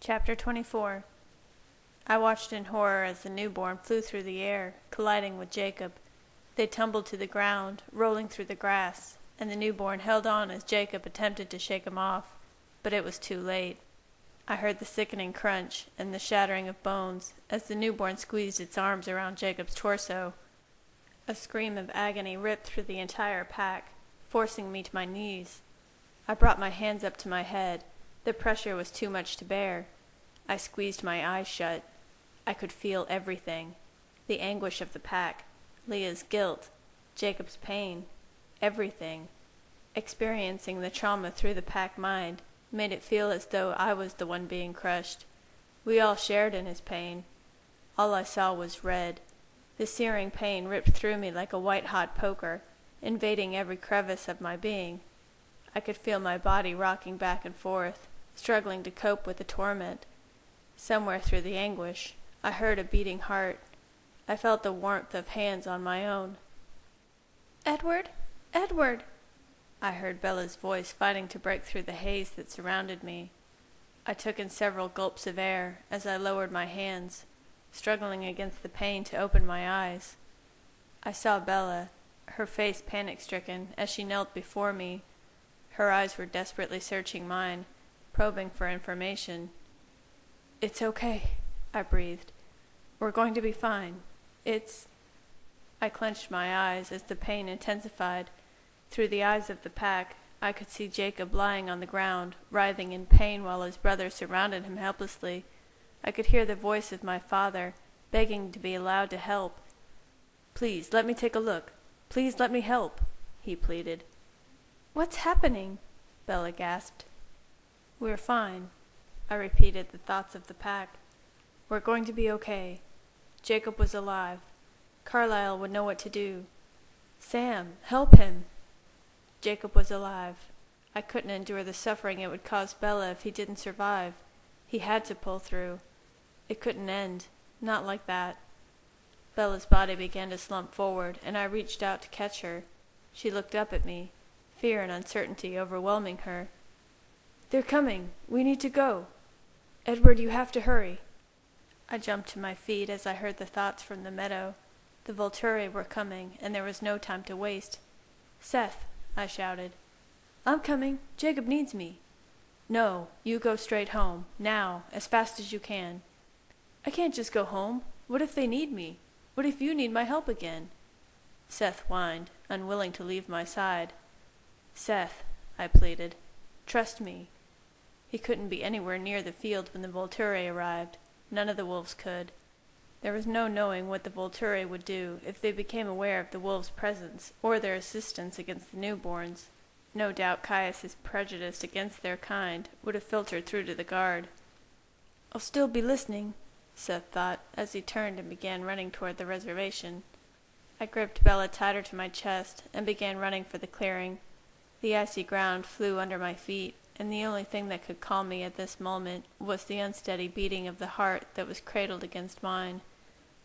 Chapter 24. I watched in horror as the newborn flew through the air, colliding with Jacob. They tumbled to the ground, rolling through the grass, and the newborn held on as Jacob attempted to shake him off, but it was too late. I heard the sickening crunch and the shattering of bones as the newborn squeezed its arms around Jacob's torso. A scream of agony ripped through the entire pack, forcing me to my knees. I brought my hands up to my head. The pressure was too much to bear. I squeezed my eyes shut. I could feel everything. The anguish of the pack, Leah's guilt, Jacob's pain, everything. Experiencing the trauma through the pack mind made it feel as though I was the one being crushed. We all shared in his pain. All I saw was red. The searing pain ripped through me like a white-hot poker, invading every crevice of my being. I could feel my body rocking back and forth, struggling to cope with the torment. Somewhere through the anguish, I heard a beating heart. I felt the warmth of hands on my own. "Edward? Edward!" I heard Bella's voice fighting to break through the haze that surrounded me. I took in several gulps of air as I lowered my hands, struggling against the pain to open my eyes. I saw Bella, her face panic-stricken as she knelt before me. Her eyes were desperately searching mine, probing for information. "It's okay," I breathed. "We're going to be fine. I clenched my eyes as the pain intensified. Through the eyes of the pack, I could see Jacob lying on the ground, writhing in pain while his brothers surrounded him helplessly. I could hear the voice of my father, begging to be allowed to help. "Please, let me take a look. Please let me help," he pleaded. "What's happening?" Bella gasped. "We're fine," I repeated the thoughts of the pack. "We're going to be okay. Jacob was alive. Carlisle would know what to do. Sam, help him!" Jacob was alive. I couldn't endure the suffering it would cause Bella if he didn't survive. He had to pull through. It couldn't end. Not like that. Bella's body began to slump forward, and I reached out to catch her. She looked up at me, fear and uncertainty overwhelming her. "They're coming. We need to go. Edward, you have to hurry." I jumped to my feet as I heard the thoughts from the meadow. The Volturi were coming, and there was no time to waste. "Seth," I shouted. "I'm coming. Jacob needs me." "No, you go straight home, now, as fast as you can." "I can't just go home. What if they need me? What if you need my help again?" Seth whined, unwilling to leave my side. "Seth," I pleaded, "trust me." He couldn't be anywhere near the field when the Volturi arrived. None of the wolves could. There was no knowing what the Volturi would do if they became aware of the wolves' presence or their assistance against the newborns. No doubt Caius's prejudice against their kind would have filtered through to the guard. "I'll still be listening," Seth thought as he turned and began running toward the reservation. I gripped Bella tighter to my chest and began running for the clearing. The icy ground flew under my feet, and the only thing that could calm me at this moment was the unsteady beating of the heart that was cradled against mine.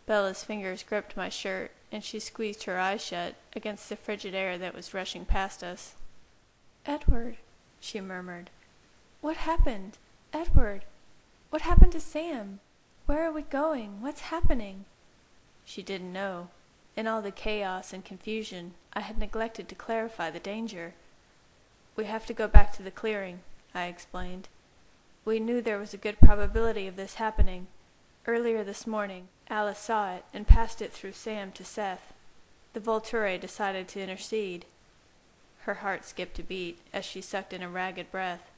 Bella's fingers gripped my shirt, and she squeezed her eyes shut against the frigid air that was rushing past us. "Edward," she murmured. "What happened? Edward, what happened to Sam? Where are we going? What's happening?" She didn't know. In all the chaos and confusion, I had neglected to clarify the danger. "We have to go back to the clearing," I explained. "We knew there was a good probability of this happening. Earlier this morning, Alice saw it and passed it through Sam to Seth. The Volturi decided to intercede." Her heart skipped a beat as she sucked in a ragged breath.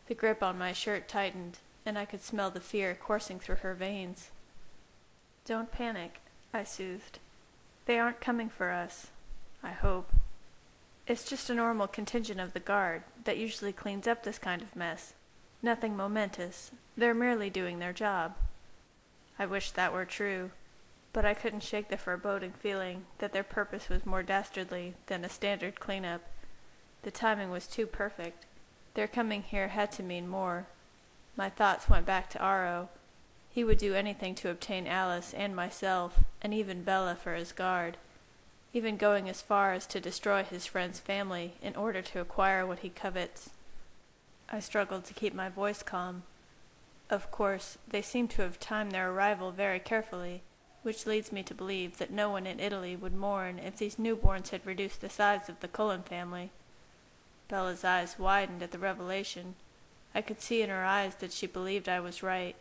The grip on my shirt tightened, and I could smell the fear coursing through her veins. "Don't panic," I soothed. "They aren't coming for us. I hope. It's just a normal contingent of the guard that usually cleans up this kind of mess. Nothing momentous. They're merely doing their job." I wished that were true, but I couldn't shake the foreboding feeling that their purpose was more dastardly than a standard cleanup. The timing was too perfect. Their coming here had to mean more. My thoughts went back to Aro. He would do anything to obtain Alice and myself, and even Bella for his guard, even going as far as to destroy his friend's family in order to acquire what he covets. I struggled to keep my voice calm. Of course, they seem to have timed their arrival very carefully, which leads me to believe that no one in Italy would mourn if these newborns had reduced the size of the Cullen family. Bella's eyes widened at the revelation. I could see in her eyes that she believed I was right.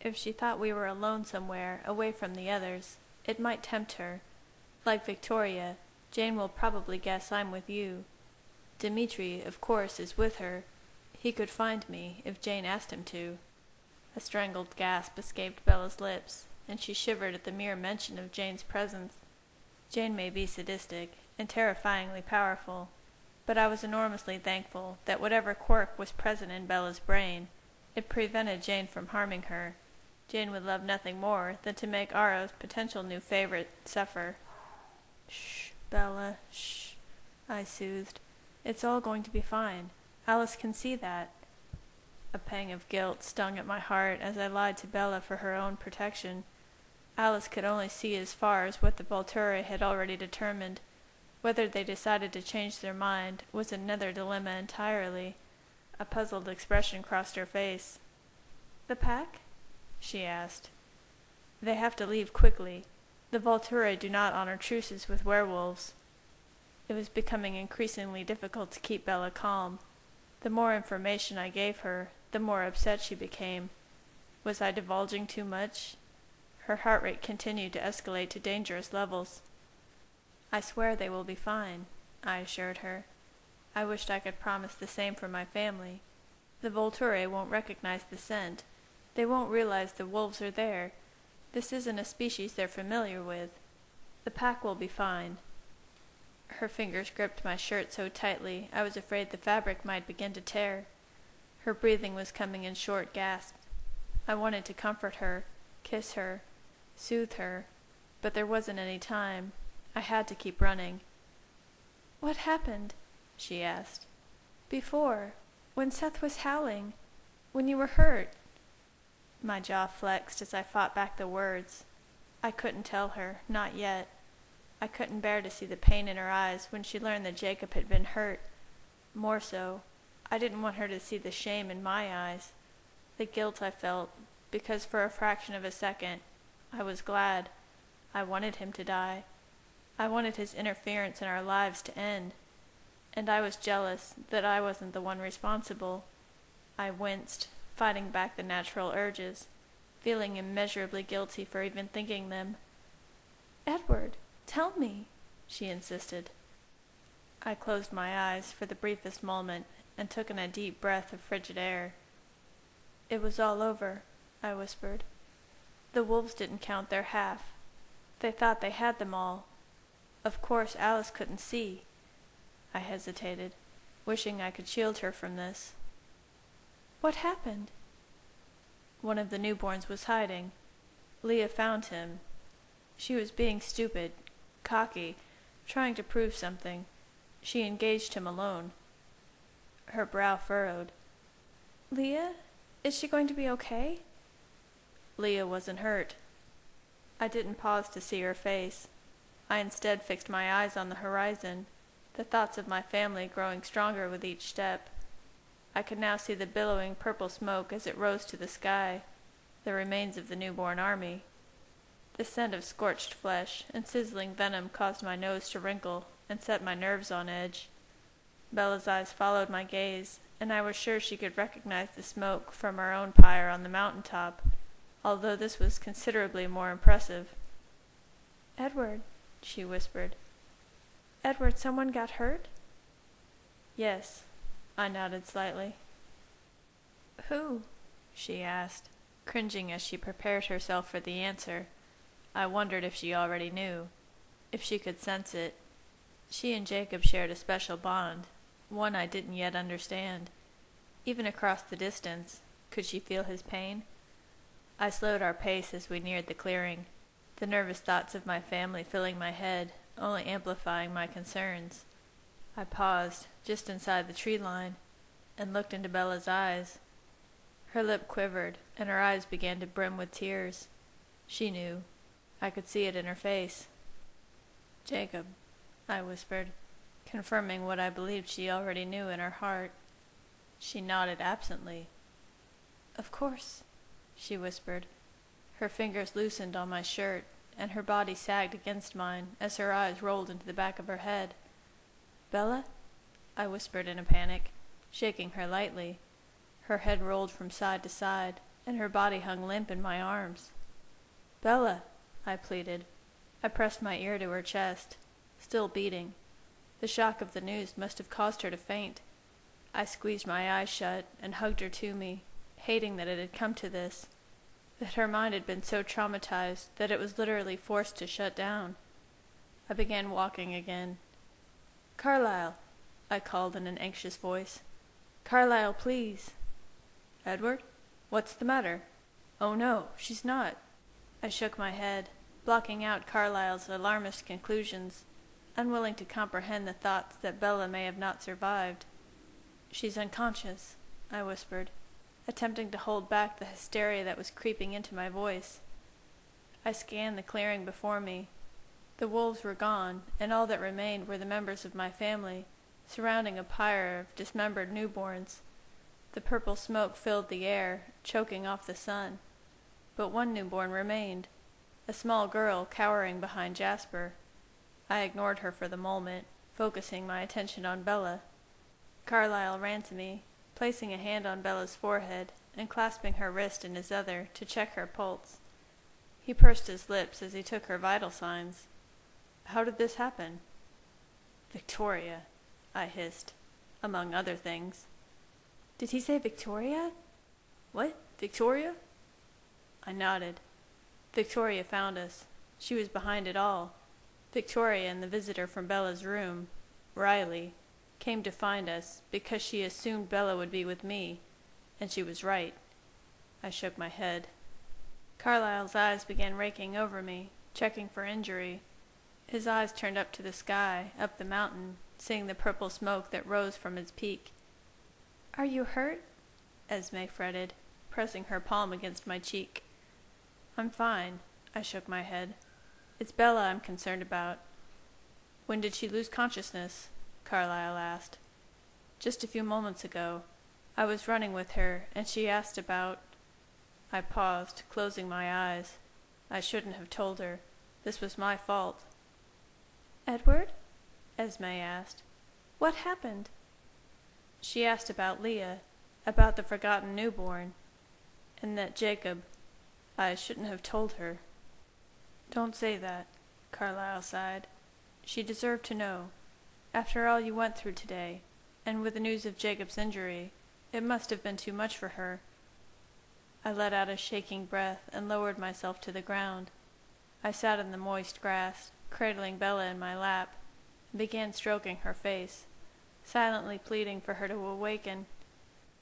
If she thought we were alone somewhere, away from the others, it might tempt her. Like Victoria, Jane will probably guess I'm with you. Dmitri, of course, is with her. He could find me, if Jane asked him to. A strangled gasp escaped Bella's lips, and she shivered at the mere mention of Jane's presence. Jane may be sadistic, and terrifyingly powerful, but I was enormously thankful that whatever quirk was present in Bella's brain, it prevented Jane from harming her. Jane would love nothing more than to make Aro's potential new favorite suffer. "Shh, Bella, shh," I soothed. "It's all going to be fine. Alice can see that." A pang of guilt stung at my heart as I lied to Bella for her own protection. Alice could only see as far as what the Volturi had already determined. Whether they decided to change their mind was another dilemma entirely. A puzzled expression crossed her face. "The pack?" she asked. "They have to leave quickly. The Volturi do not honor truces with werewolves." It was becoming increasingly difficult to keep Bella calm. The more information I gave her, the more upset she became. Was I divulging too much? Her heart rate continued to escalate to dangerous levels. "I swear they will be fine," I assured her. I wished I could promise the same for my family. The Volturi won't recognize the scent. They won't realize the wolves are there. This isn't a species they're familiar with. The pack will be fine. Her fingers gripped my shirt so tightly I was afraid the fabric might begin to tear. Her breathing was coming in short gasps. I wanted to comfort her, kiss her, soothe her, but there wasn't any time. I had to keep running. "What happened?" she asked. "Before, when Seth was howling, when you were hurt?" My jaw flexed as I fought back the words. I couldn't tell her, not yet. I couldn't bear to see the pain in her eyes when she learned that Jacob had been hurt. More so, I didn't want her to see the shame in my eyes, the guilt I felt, because for a fraction of a second, I was glad. I wanted him to die. I wanted his interference in our lives to end. And I was jealous that I wasn't the one responsible. I winced, fighting back the natural urges, feeling immeasurably guilty for even thinking them. "Edward, tell me," she insisted. I closed my eyes for the briefest moment and took in a deep breath of frigid air. "It was all over," I whispered. "The wolves didn't count their half. They thought they had them all. Of course Alice couldn't see." I hesitated, wishing I could shield her from this. "What happened?" "One of the newborns was hiding. Leah found him. She was being stupid, cocky, trying to prove something. She engaged him alone." Her brow furrowed. "Leah? Is she going to be okay?" Leah wasn't hurt. I didn't pause to see her face. I instead fixed my eyes on the horizon, the thoughts of my family growing stronger with each step. I could now see the billowing purple smoke as it rose to the sky, the remains of the newborn army. The scent of scorched flesh and sizzling venom caused my nose to wrinkle and set my nerves on edge. Bella's eyes followed my gaze, and I was sure she could recognize the smoke from our own pyre on the mountaintop, although this was considerably more impressive. "Edward," she whispered. "Edward, someone got hurt?" "Yes," I nodded slightly. "Who?" she asked, cringing as she prepared herself for the answer. I wondered if she already knew, if she could sense it. She and Jacob shared a special bond, one I didn't yet understand. Even across the distance, could she feel his pain? I slowed our pace as we neared the clearing. the nervous thoughts of my family filling my head, only amplifying my concerns. I paused, just inside the tree line, and looked into Bella's eyes. Her lip quivered, and her eyes began to brim with tears. She knew. I could see it in her face. "Jacob," I whispered, confirming what I believed she already knew in her heart. She nodded absently. "Of course," she whispered. Her fingers loosened on my shirt, and her body sagged against mine as her eyes rolled into the back of her head. "Bella?" I whispered in a panic, shaking her lightly. Her head rolled from side to side, and her body hung limp in my arms. "Bella," I pleaded. I pressed my ear to her chest, still beating. The shock of the news must have caused her to faint. I squeezed my eyes shut and hugged her to me, hating that it had come to this, that her mind had been so traumatized that it was literally forced to shut down. I began walking again. "Carlyle," I called in an anxious voice. "Carlyle, please." "Edward? What's the matter?" "Oh no, she's not." I shook my head, blocking out Carlyle's alarmist conclusions, unwilling to comprehend the thoughts that Bella may have not survived. "She's unconscious," I whispered, attempting to hold back the hysteria that was creeping into my voice. I scanned the clearing before me. The wolves were gone, and all that remained were the members of my family, surrounding a pyre of dismembered newborns. The purple smoke filled the air, choking off the sun. But one newborn remained, a small girl cowering behind Jasper. I ignored her for the moment, focusing my attention on Bella. Carlyle ran to me, placing a hand on Bella's forehead and clasping her wrist in his other to check her pulse. He pursed his lips as he took her vital signs. "How did this happen?" "Victoria," I hissed, among other things. "Did he say Victoria?" "What? Victoria?" I nodded. Victoria found us. She was behind it all. Victoria and the visitor from Bella's room, Riley, came to find us because she assumed Bella would be with me, and she was right. I shook my head. Carlyle's eyes began raking over me, checking for injury. His eyes turned up to the sky, up the mountain, seeing the purple smoke that rose from its peak. "Are you hurt?" Esme fretted, pressing her palm against my cheek. "I'm fine," I shook my head. "It's Bella I'm concerned about." "When did she lose consciousness?" Carlyle asked. "Just a few moments ago. I was running with her, and she asked about—" I paused, closing my eyes. I shouldn't have told her. This was my fault. "Edward?" Esme asked. "What happened?" She asked about Leah, about the forgotten newborn, and that Jacob— I shouldn't have told her. "Don't say that," Carlyle sighed. "She deserved to know. After all you went through today, and with the news of Jacob's injury, it must have been too much for her." I let out a shaking breath and lowered myself to the ground. I sat in the moist grass, cradling Bella in my lap, and began stroking her face, silently pleading for her to awaken.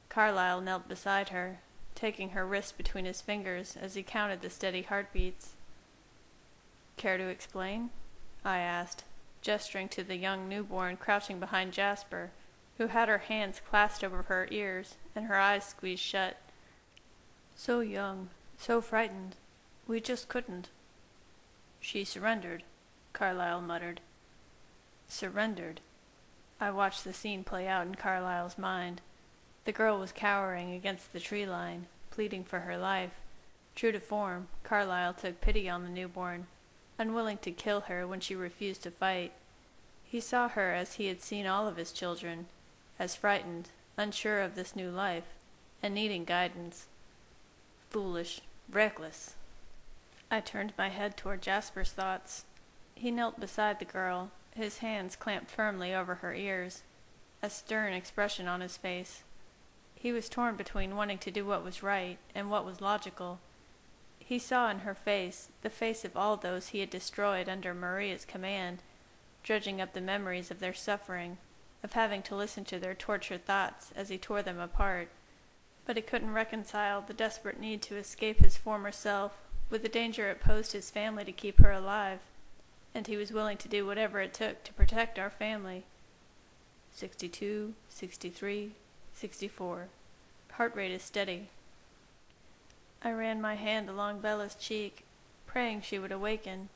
Carlyle knelt beside her, taking her wrist between his fingers as he counted the steady heartbeats. "Care to explain?" I asked, gesturing to the young newborn crouching behind Jasper, who had her hands clasped over her ears and her eyes squeezed shut. "So young, so frightened. We just couldn't." "She surrendered," Carlyle muttered. Surrendered. I watched the scene play out in Carlyle's mind. The girl was cowering against the tree line, pleading for her life. True to form, Carlyle took pity on the newborn, unwilling to kill her when she refused to fight. He saw her as he had seen all of his children, as frightened, unsure of this new life, and needing guidance. Foolish, reckless. I turned my head toward Jasper's thoughts. He knelt beside the girl, his hands clamped firmly over her ears, a stern expression on his face. He was torn between wanting to do what was right and what was logical. He saw in her face the face of all those he had destroyed under Maria's command, dredging up the memories of their suffering, of having to listen to their tortured thoughts as he tore them apart. But he couldn't reconcile the desperate need to escape his former self with the danger it posed his family to keep her alive, and he was willing to do whatever it took to protect our family. 62, 63, 64. Heart rate is steady. I ran my hand along Bella's cheek, praying she would awaken.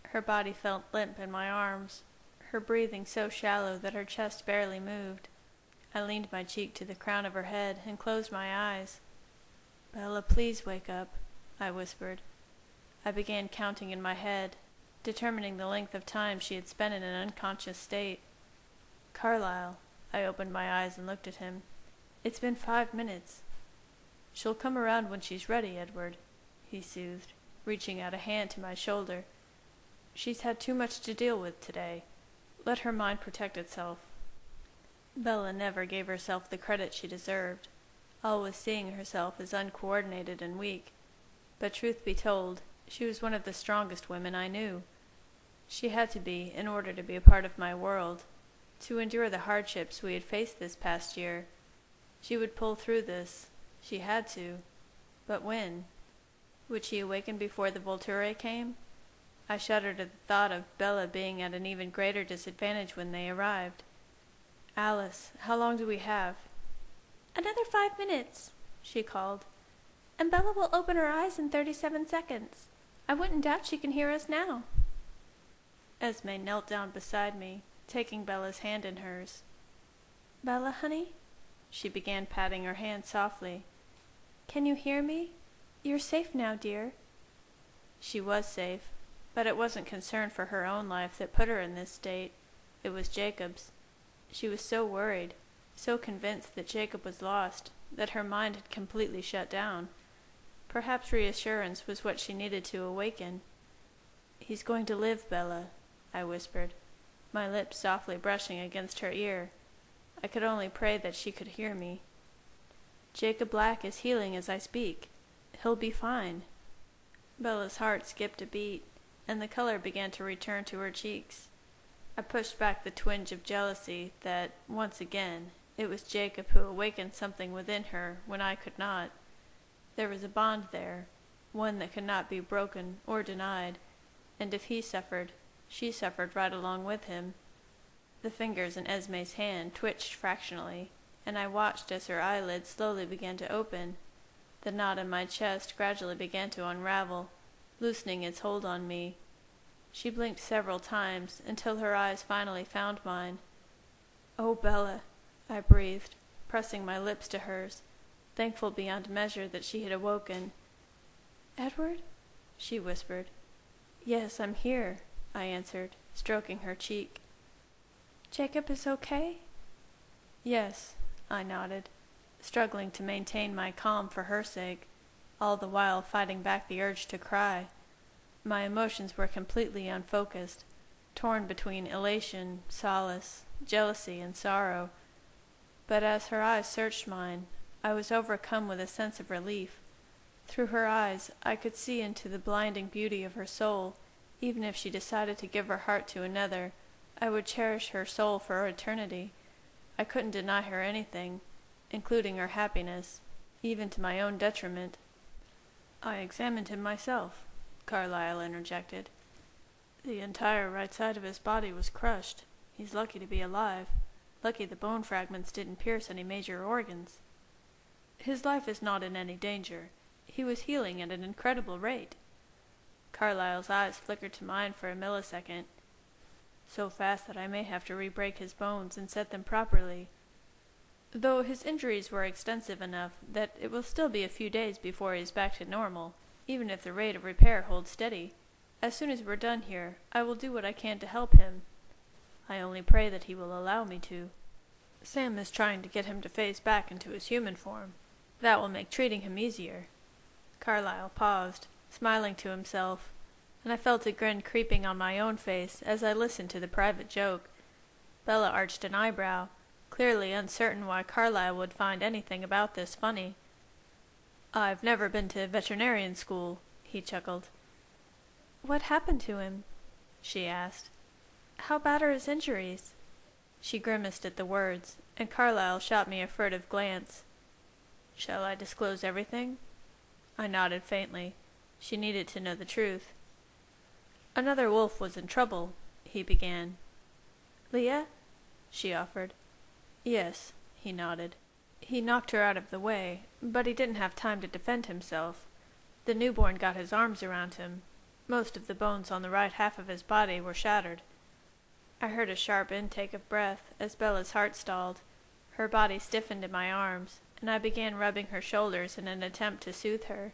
Her body felt limp in my arms, her breathing so shallow that her chest barely moved. I leaned my cheek to the crown of her head and closed my eyes. "Bella, please wake up," I whispered. I began counting in my head, determining the length of time she had spent in an unconscious state. "Carlyle," I opened my eyes and looked at him. "It's been 5 minutes." "She'll come around when she's ready, Edward," he soothed, reaching out a hand to my shoulder. "She's had too much to deal with today. Let her mind protect itself." Bella never gave herself the credit she deserved, always seeing herself as uncoordinated and weak. But truth be told, she was one of the strongest women I knew. She had to be in order to be a part of my world, to endure the hardships we had faced this past year. She would pull through this. She had to. But when? Would she awaken before the Volturi came? I shuddered at the thought of Bella being at an even greater disadvantage when they arrived. "Alice, how long do we have?" "Another 5 minutes," she called. "And Bella will open her eyes in 37 seconds. I wouldn't doubt she can hear us now." Esme knelt down beside me, taking Bella's hand in hers. "Bella, honey?" She began patting her hand softly. "Can you hear me? You're safe now, dear." She was safe, but it wasn't concern for her own life that put her in this state. It was Jacob's. She was so worried, so convinced that Jacob was lost, that her mind had completely shut down. Perhaps reassurance was what she needed to awaken. "He's going to live, Bella," I whispered, my lips softly brushing against her ear. I could only pray that she could hear me. "Jacob Black is healing as I speak. He'll be fine." Bella's heart skipped a beat, and the color began to return to her cheeks. I pushed back the twinge of jealousy that, once again, it was Jacob who awakened something within her when I could not. There was a bond there, one that could not be broken or denied, and if he suffered, she suffered right along with him. The fingers in Esme's hand twitched fractionally, and I watched as her eyelids slowly began to open. The knot in my chest gradually began to unravel, loosening its hold on me. She blinked several times until her eyes finally found mine. "Oh, Bella," I breathed, pressing my lips to hers, thankful beyond measure that she had awoken. "Edward?" she whispered. "Yes, I'm here," I answered, stroking her cheek. "Jacob is okay?" "Yes," I nodded, struggling to maintain my calm for her sake, all the while fighting back the urge to cry. My emotions were completely unfocused, torn between elation, solace, jealousy, and sorrow. But as her eyes searched mine, I was overcome with a sense of relief. Through her eyes, I could see into the blinding beauty of her soul. Even if she decided to give her heart to another, I would cherish her soul for eternity. I couldn't deny her anything, including her happiness, even to my own detriment. "I examined him myself," Carlyle interjected. "The entire right side of his body was crushed. He's lucky to be alive. Lucky the bone fragments didn't pierce any major organs. His life is not in any danger. He was healing at an incredible rate." Carlyle's eyes flickered to mine for a millisecond. "So fast that I may have to re-break his bones and set them properly. Though his injuries were extensive enough that it will still be a few days before he is back to normal, even if the rate of repair holds steady. As soon as we're done here, I will do what I can to help him. I only pray that he will allow me to. Sam is trying to get him to phase back into his human form. That will make treating him easier." Carlyle paused, smiling to himself, and I felt a grin creeping on my own face as I listened to the private joke. Bella arched an eyebrow, clearly uncertain why Carlyle would find anything about this funny. "I've never been to veterinarian school," he chuckled. "What happened to him?" she asked. "How bad are his injuries?" She grimaced at the words, and Carlyle shot me a furtive glance. "Shall I disclose everything?" I nodded faintly. She needed to know the truth. "Another wolf was in trouble," he began. "Leah?" she offered. "Yes," he nodded. "He knocked her out of the way, but he didn't have time to defend himself. The newborn got his arms around him. Most of the bones on the right half of his body were shattered." I heard a sharp intake of breath as Bella's heart stalled. Her body stiffened in my arms, and I began rubbing her shoulders in an attempt to soothe her.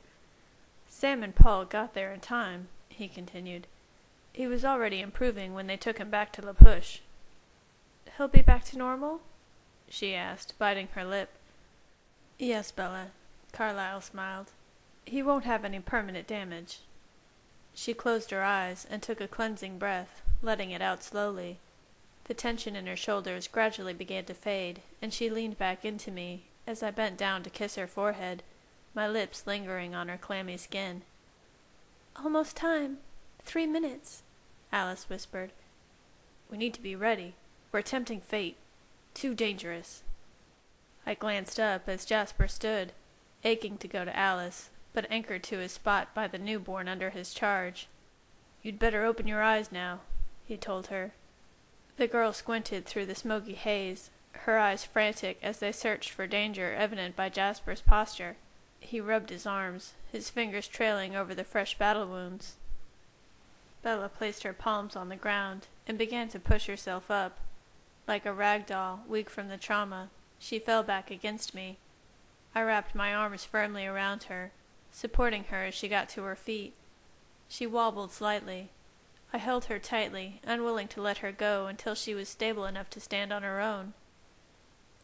"Sam and Paul got there in time," he continued. "He was already improving when they took him back to La Push." "He'll be back to normal?" she asked, biting her lip. "Yes, Bella," Carlyle smiled. "He won't have any permanent damage." She closed her eyes and took a cleansing breath, letting it out slowly. The tension in her shoulders gradually began to fade, and she leaned back into me as I bent down to kiss her forehead, my lips lingering on her clammy skin. "Almost time. 3 minutes," Alice whispered. "We need to be ready. We're tempting fate. Too dangerous." I glanced up as Jasper stood, aching to go to Alice, but anchored to his spot by the newborn under his charge. "You'd better open your eyes now," he told her. The girl squinted through the smoky haze, her eyes frantic as they searched for danger evident by Jasper's posture. He rubbed his arms, his fingers trailing over the fresh battle wounds. Bella placed her palms on the ground and began to push herself up. Like a rag doll, weak from the trauma, she fell back against me. I wrapped my arms firmly around her, supporting her as she got to her feet. She wobbled slightly. I held her tightly, unwilling to let her go until she was stable enough to stand on her own.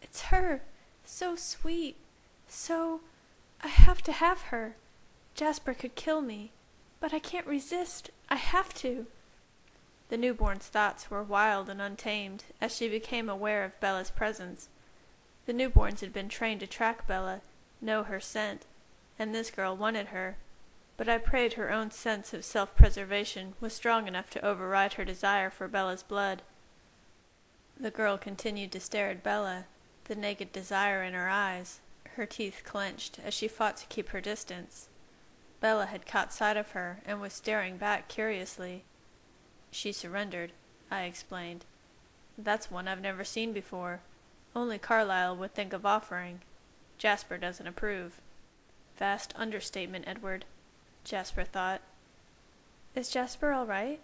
"It's her! So sweet! So... I have to have her. Jasper could kill me, but I can't resist. I have to." The newborn's thoughts were wild and untamed as she became aware of Bella's presence. The newborns had been trained to track Bella, know her scent, and this girl wanted her, but I prayed her own sense of self-preservation was strong enough to override her desire for Bella's blood. The girl continued to stare at Bella, the naked desire in her eyes, her teeth clenched as she fought to keep her distance. Bella had caught sight of her and was staring back curiously. "She surrendered," I explained. "That's one I've never seen before. Only Carlyle would think of offering. Jasper doesn't approve." Vast understatement, Edward, Jasper thought. "Is Jasper all right?"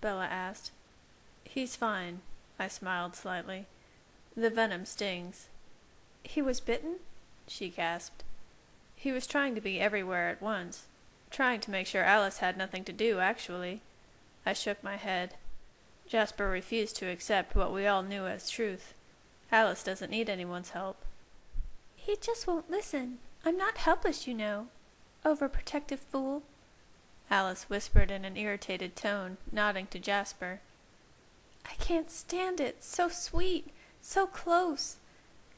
Bella asked. "He's fine," I smiled slightly. "The venom stings." "He was bitten?" she gasped. "He was trying to be everywhere at once. Trying to make sure Alice had nothing to do, actually." I shook my head. Jasper refused to accept what we all knew as truth. Alice doesn't need anyone's help. "He just won't listen. I'm not helpless, you know. Overprotective fool," Alice whispered in an irritated tone, nodding to Jasper. "I can't stand it. So sweet. So close.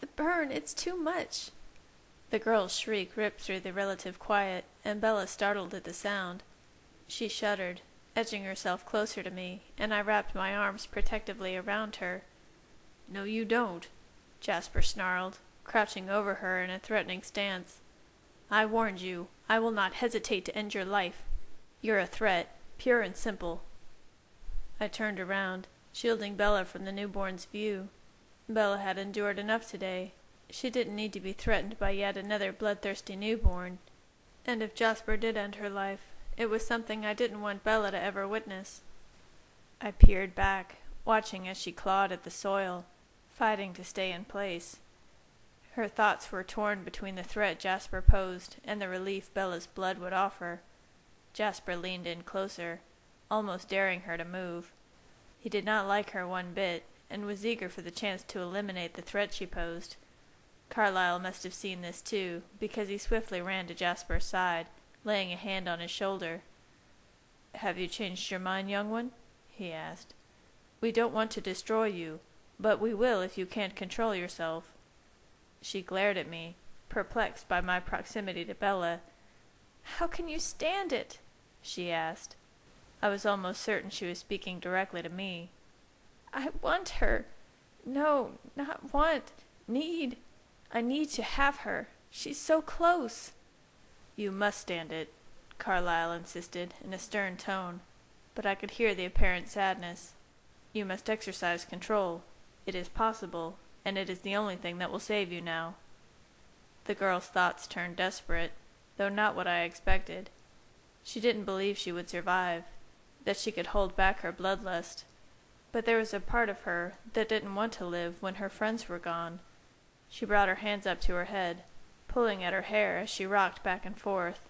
The burn, it's too much." The girl's shriek ripped through the relative quiet, and Bella startled at the sound. She shuddered, edging herself closer to me, and I wrapped my arms protectively around her. "No, you don't," Jasper snarled, crouching over her in a threatening stance. "I warned you. I will not hesitate to end your life. You're a threat, pure and simple." I turned around, shielding Bella from the newborn's view. Bella had endured enough today. She didn't need to be threatened by yet another bloodthirsty newborn. And if Jasper did end her life, it was something I didn't want Bella to ever witness. I peered back, watching as she clawed at the soil, fighting to stay in place. Her thoughts were torn between the threat Jasper posed and the relief Bella's blood would offer. Jasper leaned in closer, almost daring her to move. He did not like her one bit, and was eager for the chance to eliminate the threat she posed. Carlyle must have seen this too, because he swiftly ran to Jasper's side, laying a hand on his shoulder. "Have you changed your mind, young one?" he asked. "We don't want to destroy you, but we will if you can't control yourself." She glared at me, perplexed by my proximity to Bella. "How can you stand it?" she asked. I was almost certain she was speaking directly to me. "I want her. No, not want. Need. I need to have her. She's so close." "You must stand it," Carlyle insisted, in a stern tone, but I could hear the apparent sadness. You must exercise control. It is possible, and it is the only thing that will save you now. The girl's thoughts turned desperate, though not what I expected. She didn't believe she would survive, that she could hold back her bloodlust. But there was a part of her that didn't want to live when her friends were gone. She brought her hands up to her head, pulling at her hair as she rocked back and forth.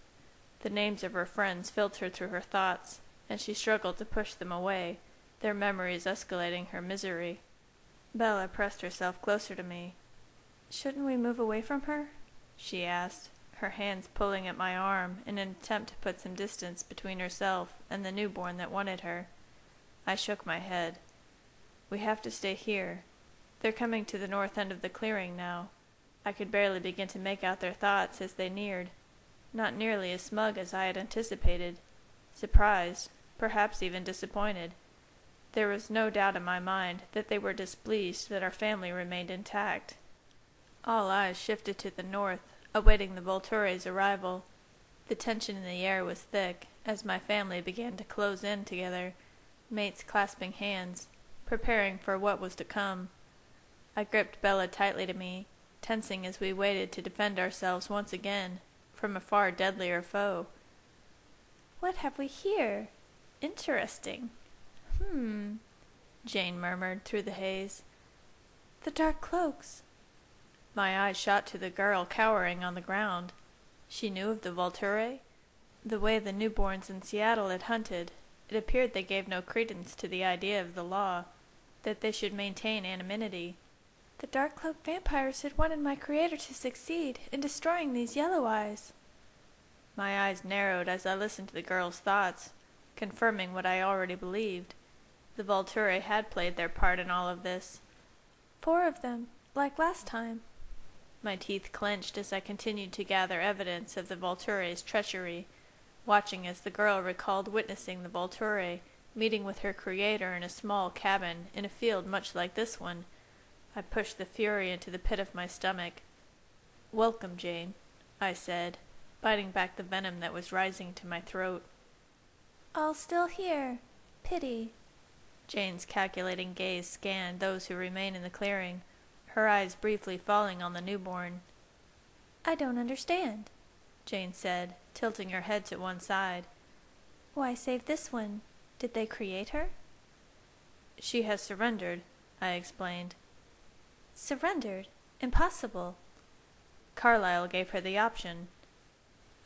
The names of her friends filtered through her thoughts, and she struggled to push them away, their memories escalating her misery. Bella pressed herself closer to me. "Shouldn't we move away from her?" she asked, her hands pulling at my arm in an attempt to put some distance between herself and the newborn that wanted her. I shook my head. "We have to stay here. They're coming to the north end of the clearing now." I could barely begin to make out their thoughts as they neared. Not nearly as smug as I had anticipated. Surprised, perhaps even disappointed. There was no doubt in my mind that they were displeased that our family remained intact. All eyes shifted to the north, awaiting the Volture's arrival. The tension in the air was thick as my family began to close in together, mates clasping hands, preparing for what was to come. I gripped Bella tightly to me, tensing as we waited to defend ourselves once again from a far deadlier foe. "What have we here? Interesting." Jane murmured through the haze. "The dark cloaks." My eyes shot to the girl cowering on the ground. She knew of the Volture? The way the newborns in Seattle had hunted, it appeared they gave no credence to the idea of the law, that they should maintain anonymity. "The dark-cloaked vampires had wanted my creator to succeed in destroying these yellow eyes." My eyes narrowed as I listened to the girl's thoughts, confirming what I already believed. The Volture had played their part in all of this. "4 of them, like last time." My teeth clenched as I continued to gather evidence of the Volture's treachery, watching as the girl recalled witnessing the Volture meeting with her creator in a small cabin in a field much like this one. I pushed the fury into the pit of my stomach. "Welcome, Jane," I said, biting back the venom that was rising to my throat. "All still here. Pity." Jane's calculating gaze scanned those who remained in the clearing, her eyes briefly falling on the newborn. "I don't understand," Jane said, tilting her head to one side. "Why save this one? Did they create her?" "She has surrendered," I explained. "Surrendered? Impossible." Carlyle gave her the option.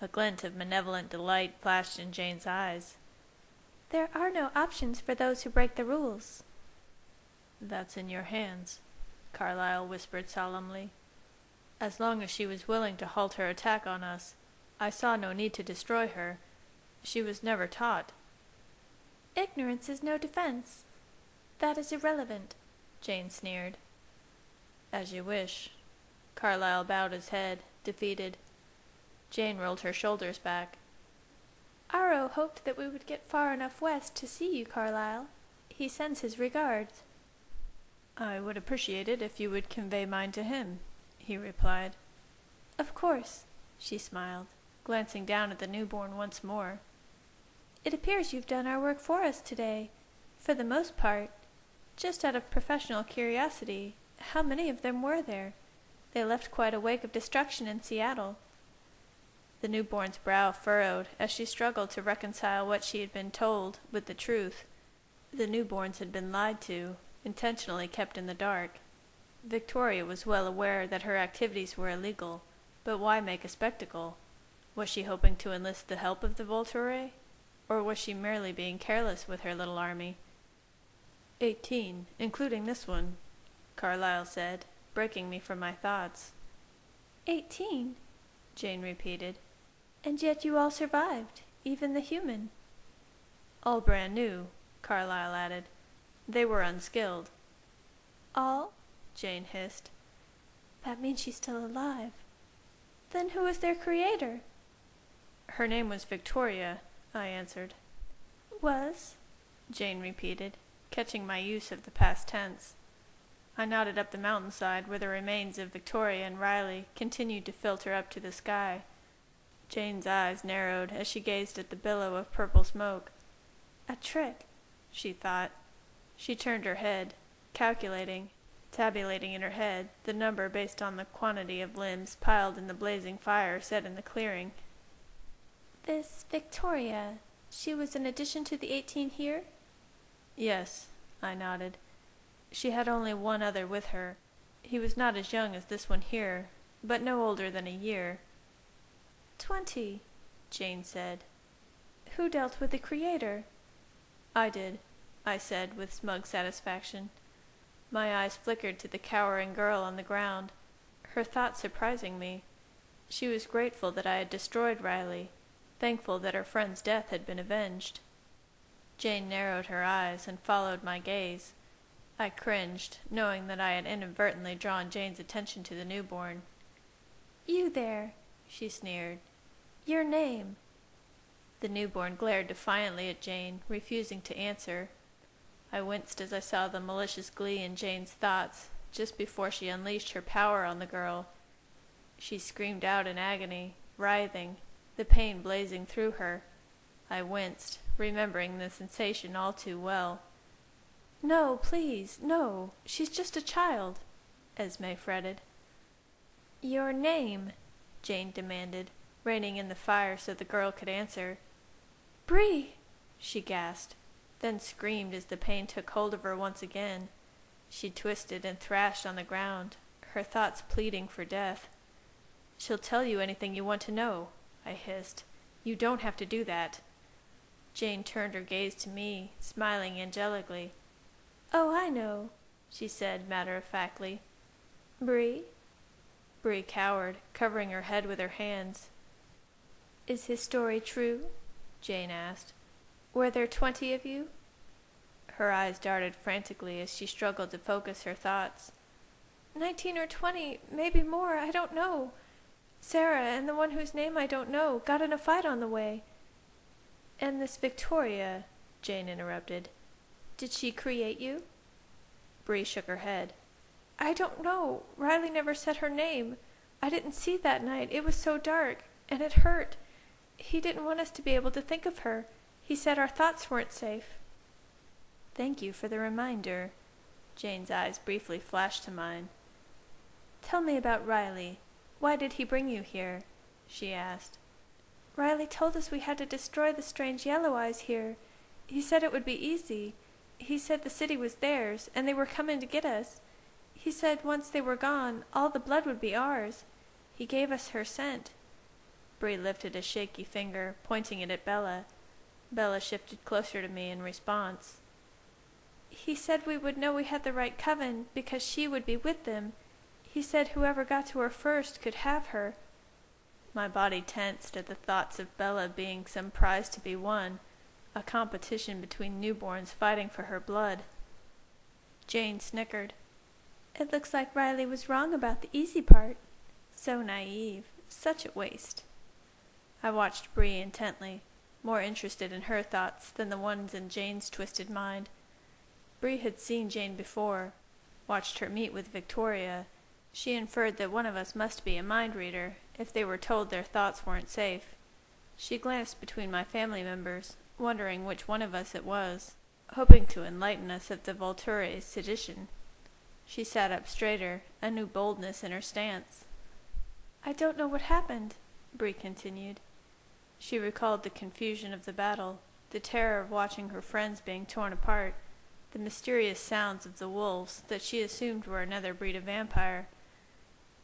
A glint of malevolent delight flashed in Jane's eyes. "There are no options for those who break the rules." "That's in your hands," Carlyle whispered solemnly. "As long as she was willing to halt her attack on us, I saw no need to destroy her. She was never taught." "Ignorance is no defense. That is irrelevant," Jane sneered. "As you wish." Carlyle bowed his head, defeated. Jane rolled her shoulders back. "Aro hoped that we would get far enough west to see you, Carlyle. He sends his regards." "I would appreciate it if you would convey mine to him," he replied. "Of course," she smiled, glancing down at the newborn once more. "It appears you've done our work for us today, for the most part. Just out of professional curiosity, how many of them were there? They left quite a wake of destruction in Seattle." The newborn's brow furrowed as she struggled to reconcile what she had been told with the truth. The newborns had been lied to, intentionally kept in the dark. Victoria was well aware that her activities were illegal, but why make a spectacle? Was she hoping to enlist the help of the Volture? Or was she merely being careless with her little army? 18, including this one, Carlyle said, breaking me from my thoughts. 18, Jane repeated. and yet you all survived, even the human. All brand new, Carlyle added. They were unskilled. All? Jane hissed. That means she's still alive. Then who is their creator? Her name was Victoria, I answered. Was? Jane repeated, catching my use of the past tense. I nodded up the mountainside where the remains of Victoria and Riley continued to filter up to the sky. Jane's eyes narrowed as she gazed at the billow of purple smoke. A trick, she thought. She turned her head, calculating, tabulating in her head the number based on the quantity of limbs piled in the blazing fire set in the clearing. This Victoria, she was an addition to the 18 here? Yes, I nodded. She had only one other with her. He was not as young as this one here, but no older than a year. 20, Jane said. Who dealt with the Creator? I did, I said with smug satisfaction. My eyes flickered to the cowering girl on the ground, her thought surprising me. She was grateful that I had destroyed Riley, thankful that her friend's death had been avenged. Jane narrowed her eyes and followed my gaze. I cringed, knowing that I had inadvertently drawn Jane's attention to the newborn. You there, she sneered. Your name. The newborn glared defiantly at Jane, refusing to answer. I winced as I saw the malicious glee in Jane's thoughts, just before she unleashed her power on the girl. She screamed out in agony, writhing, the pain blazing through her. I winced, remembering the sensation all too well. No, please, no. She's just a child, Esme fretted. Your name, Jane demanded, reining in the fire so the girl could answer. Bree, she gasped, then screamed as the pain took hold of her once again. She twisted and thrashed on the ground, her thoughts pleading for death. She'll tell you anything you want to know, I hissed. You don't have to do that. Jane turned her gaze to me, smiling angelically. Oh, I know, she said matter-of-factly. Bree? Bree cowered, covering her head with her hands. Is his story true? Jane asked. Were there 20 of you? Her eyes darted frantically as she struggled to focus her thoughts. 19 or 20, maybe more, I don't know. Sarah and the one whose name I don't know got in a fight on the way. And this Victoria, Jane interrupted. Did she create you? Bree shook her head. I don't know. Riley never said her name. I didn't see that night. It was so dark, and it hurt. He didn't want us to be able to think of her. He said our thoughts weren't safe. Thank you for the reminder. Jane's eyes briefly flashed to mine. Tell me about Riley. Why did he bring you here? She asked. Riley told us we had to destroy the strange yellow eyes here. He said it would be easy. He said the city was theirs, and they were coming to get us. He said once they were gone, all the blood would be ours. He gave us her scent. Bree lifted a shaky finger, pointing it at Bella. Bella shifted closer to me in response. He said we would know we had the right coven, because she would be with them. He said whoever got to her first could have her. My body tensed at the thoughts of Bella being some prize to be won, a competition between newborns fighting for her blood. Jane snickered. It looks like Riley was wrong about the easy part. So naive, such a waste. I watched Bree intently, more interested in her thoughts than the ones in Jane's twisted mind. Bree had seen Jane before, watched her meet with Victoria. She inferred that one of us must be a mind reader, if they were told their thoughts weren't safe. She glanced between my family members, wondering which one of us it was, hoping to enlighten us of the Volturi's sedition. She sat up straighter, a new boldness in her stance. I don't know what happened, Bree continued. She recalled the confusion of the battle, the terror of watching her friends being torn apart, the mysterious sounds of the wolves that she assumed were another breed of vampire.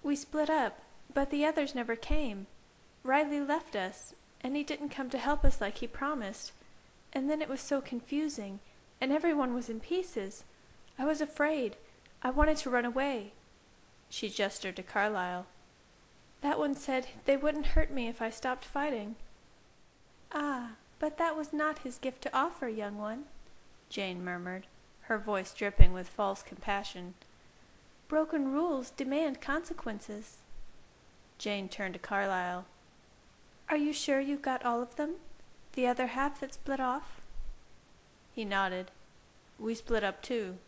We split up, but the others never came. Riley left us, and he didn't come to help us like he promised. And then it was so confusing, and everyone was in pieces. I was afraid. I wanted to run away. She gestured to Carlyle. That one said they wouldn't hurt me if I stopped fighting. Ah, but that was not his gift to offer, young one, Jane murmured, her voice dripping with false compassion. Broken rules demand consequences. Jane turned to Carlyle. Are you sure you got all of them? The other half that split off? He nodded. We split up too.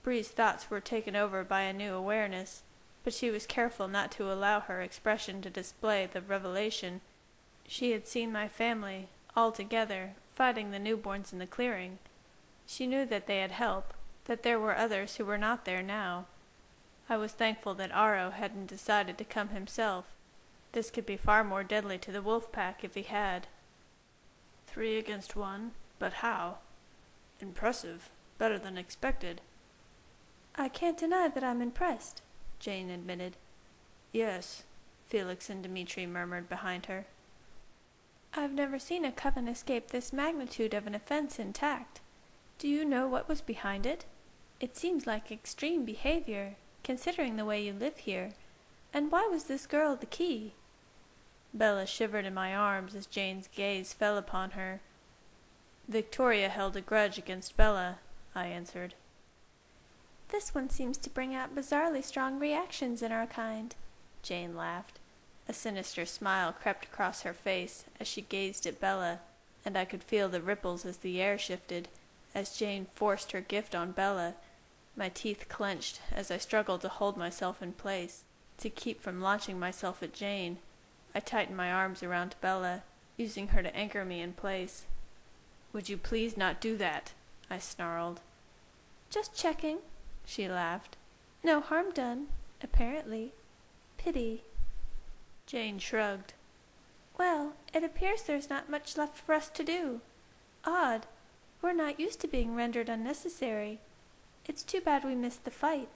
Bree's thoughts were taken over by a new awareness, but she was careful not to allow her expression to display the revelation She had seen my family, all together, fighting the newborns in the clearing. She knew that they had help, that there were others who were not there now. I was thankful that Aro hadn't decided to come himself. This could be far more deadly to the wolf pack if he had. 3 against 1, but how? Impressive. Better than expected. I can't deny that I'm impressed, Jane admitted. Yes, Felix and Dmitri murmured behind her. I've never seen a coven escape this magnitude of an offense intact. Do you know what was behind it? It seems like extreme behavior, considering the way you live here. And why was this girl the key? Bella shivered in my arms as Jane's gaze fell upon her. Victoria held a grudge against Bella, I answered. This one seems to bring out bizarrely strong reactions in our kind, Jane laughed. A sinister smile crept across her face as she gazed at Bella, and I could feel the ripples as the air shifted, as Jane forced her gift on Bella. My teeth clenched as I struggled to hold myself in place, to keep from launching myself at Jane. I tightened my arms around Bella, using her to anchor me in place. Would you please not do that? I snarled. Just checking, she laughed. No harm done, apparently. Pity. Jane shrugged. Well, it appears there's not much left for us to do. Odd. We're not used to being rendered unnecessary. It's too bad we missed the fight.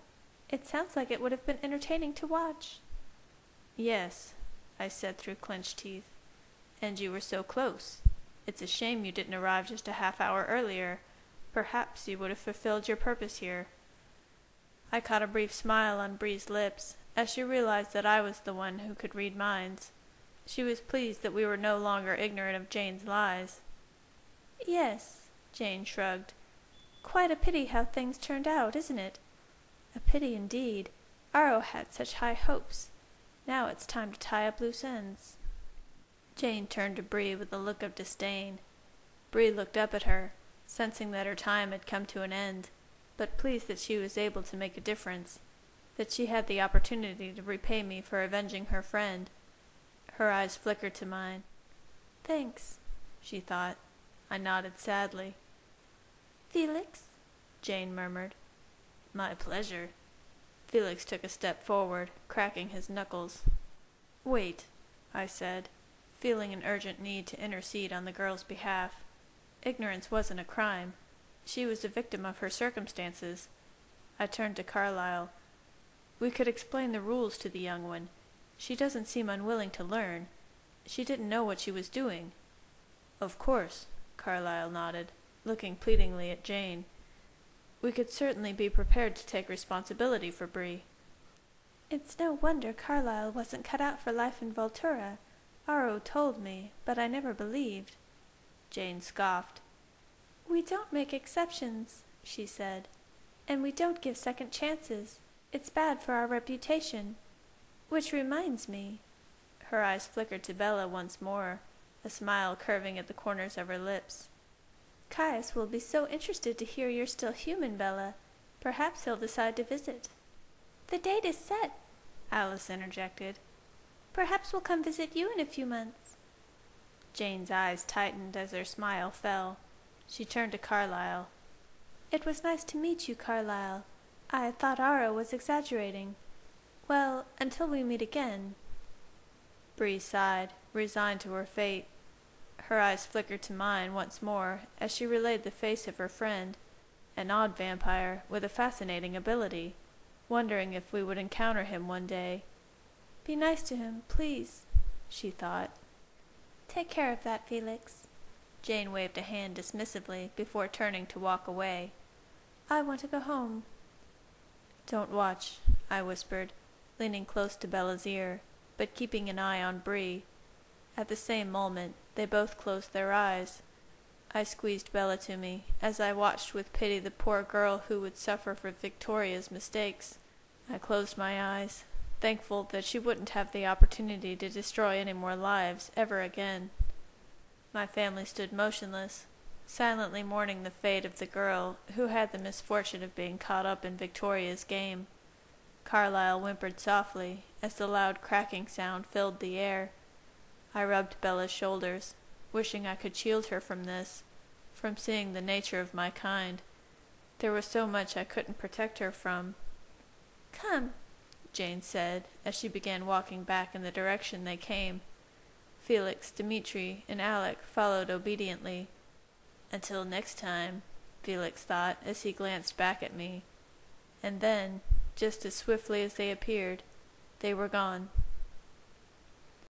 It sounds like it would have been entertaining to watch. Yes, I said through clenched teeth. And you were so close. It's a shame you didn't arrive just a half-hour earlier. Perhaps you would have fulfilled your purpose here. I caught a brief smile on Bree's lips as she realized that I was the one who could read minds. She was pleased that we were no longer ignorant of Jane's lies. Yes, Jane shrugged. Quite a pity how things turned out, isn't it? A pity indeed. Aro had such high hopes. Now it's time to tie up loose ends. Jane turned to Bree with a look of disdain. Bree looked up at her, sensing that her time had come to an end, but pleased that she was able to make a difference, that she had the opportunity to repay me for avenging her friend. Her eyes flickered to mine. Thanks, she thought. I nodded sadly. Felix? Jane murmured. My pleasure. Felix took a step forward, cracking his knuckles. Wait, I said, feeling an urgent need to intercede on the girl's behalf. Ignorance wasn't a crime. She was a victim of her circumstances. I turned to Carlyle. We could explain the rules to the young one. She doesn't seem unwilling to learn. She didn't know what she was doing. Of course, Carlyle nodded, looking pleadingly at Jane. We could certainly be prepared to take responsibility for Bree. It's no wonder Carlyle wasn't cut out for life in Voltura. Aro told me, but I never believed. Jane scoffed. We don't make exceptions, she said, and we don't give second chances. It's bad for our reputation. Which reminds me. Her eyes flickered to Bella once more, a smile curving at the corners of her lips. Caius will be so interested to hear you're still human, Bella. Perhaps he'll decide to visit. The date is set, Alice interjected. Perhaps we'll come visit you in a few months. Jane's eyes tightened as her smile fell. She turned to Carlyle. It was nice to meet you, Carlyle. I thought Aro was exaggerating. Well, until we meet again. Bree sighed, resigned to her fate. Her eyes flickered to mine once more as she relayed the face of her friend, an odd vampire with a fascinating ability, wondering if we would encounter him one day. Be nice to him, please, she thought. Take care of that, Felix. Jane waved a hand dismissively before turning to walk away. I want to go home. Don't watch, I whispered, leaning close to Bella's ear, but keeping an eye on Bree. At the same moment, they both closed their eyes. I squeezed Bella to me, as I watched with pity the poor girl who would suffer for Victoria's mistakes. I closed my eyes, thankful that she wouldn't have the opportunity to destroy any more lives ever again. My family stood motionless, silently mourning the fate of the girl who had the misfortune of being caught up in Victoria's game. Carlyle whimpered softly as the loud cracking sound filled the air. I rubbed Bella's shoulders, wishing I could shield her from this, from seeing the nature of my kind. There was so much I couldn't protect her from. "Come," Jane said, as she began walking back in the direction they came. Felix, Dmitri, and Alec followed obediently. Until next time, Felix thought as he glanced back at me. And then, just as swiftly as they appeared, they were gone.